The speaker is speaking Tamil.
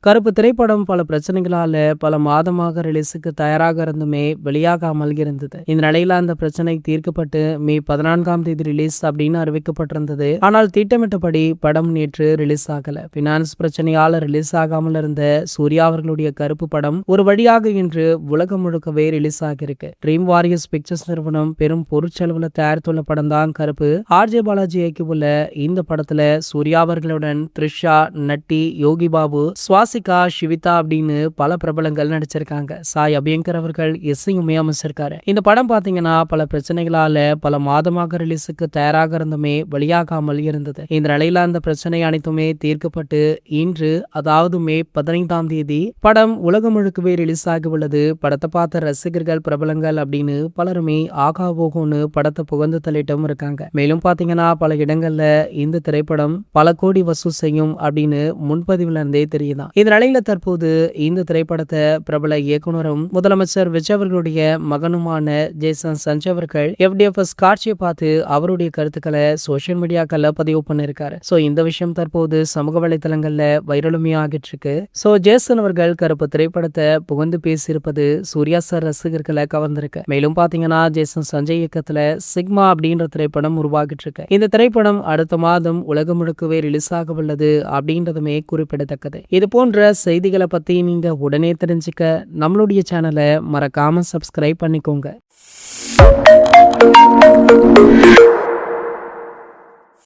கருப்பு திரைப்படம் பல பிரச்சனைகளால பல மாதமாக ரிலீஸுக்கு தயாராக இருந்துமே வெளியாகாமல் இருந்தது. இந்த நிலையில அந்த பிரச்சனை தீர்க்கப்பட்டு மே 14ஆம் தேதி ரிலீஸ் அப்படின்னு அறிவிக்கப்பட்டிருந்தது. ஆனால் திட்டமிட்டபடி படம் நேற்று ரிலீஸ் ஆகல. பினான்ஸ் பிரச்சனையால ரிலீஸ் ஆகாமல் இருந்த சூர்யா அவர்களுடைய கருப்பு படம் ஒரு வழியாக இன்று உலகம் முழுக்கவே ரிலீஸ் ஆகியிருக்கு. ட்ரீம் வாரியர்ஸ் பிக்சர்ஸ் நிறுவனம் பெரும் பொருட்செலவுல தயாரித்துள்ள படம் தான் கருப்பு. ஆர்ஜே பாலாஜி இயக்கியுள்ள இந்த படத்துல சூர்யா அவர்களுடன் த்ரிஷா, நட்டி, யோகி பாபு, சுவாசிகா, ஷிவிதா அப்படின்னு பல பிரபலங்கள் நடிச்சிருக்காங்க. சாய் அபியங்கர் அவர்கள் இசையுமே அமைச்சிருக்காரு. இந்த படம் பாத்தீங்கன்னா பல பிரச்சனைகளால பல மாதமாக ரிலீஸுக்கு தயாராக இருந்துமே வெளியாகாமல் இருந்தது. இந்த நிலையில அந்த பிரச்சனை அனைத்துமே தீர்க்கப்பட்டு இன்று, அதாவது மே 15ஆம் தேதி படம் உலகம் முழுக்கவே ரிலீஸ் ஆகி உள்ளது. படத்தை பார்த்த ரசிகர்கள், பிரபலங்கள் அப்படின்னு பலருமே ஆகா ஓகோன்னு படத்தை புகழ்ந்து தள்ளிட்டும் இருக்காங்க. மேலும் பாத்தீங்கன்னா பல இடங்கள்ல இந்த திரைப்படம் பல கோடி வசூல் செய்யும் அப்படின்னு முன்பதிவுல இருந்தே தெரியுதான். இந்த நிலையில தற்போது இந்த திரைப்படத்தை பிரபல இயக்குனரும் முதலமைச்சர் விஜய் அவர்களுடைய மகனுமான ஜேசன் சஞ்சய் அவர்கள் FDFS காட்சியை பார்த்து அவருடைய கருத்துக்களை சோசியல் மீடியாக்கள்ல பதிவு பண்ணிருக்காரு. சோ இந்த விஷயம் தற்போது சமூக வலைதளங்கள்ல வைரலுமே ஆகிட்டு இருக்கு. சோ ஜேசன் அவர்கள் கருப்பு திரைப்படத்தை புகழ்ந்து பேசியிருப்பது சூர்யா சார் ரசிகர்களை கவர்ந்திருக்கு. மேலும் பாத்தீங்கன்னா ஜேசன் சஞ்சய் இயக்கத்துல சிக்மா அப்படின்ற திரைப்படம் உருவாகிட்டு இருக்கு. இந்த திரைப்படம் அடுத்த மாதம் உலகம் முழுக்கவே ரிலீஸ் ஆக உள்ளது அப்படின்றதுமே குறிப்பிடத்தக்கது. இது போன்ற செய்திகளை பத்தி நீங்க உடனே தெரிஞ்சுக்க நம்மளுடைய சேனலை மறக்காம சப்ஸ்கிரைப் பண்ணிக்கோங்க.